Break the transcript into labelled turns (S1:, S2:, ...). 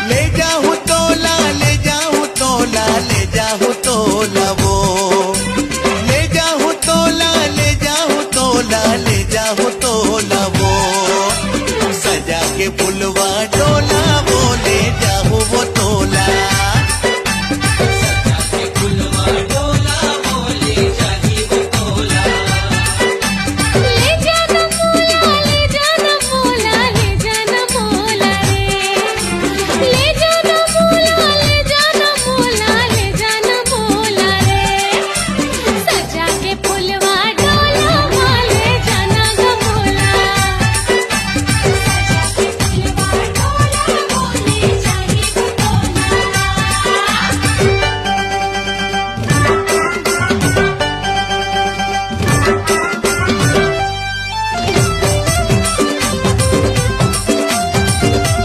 S1: ले जाऊं तोला, ले जाऊं तोला, ले जाऊं तोला वो, ले जाऊं तोला, ले जाऊं तोला, ले जाऊं तोला वो, सजा के फुलवा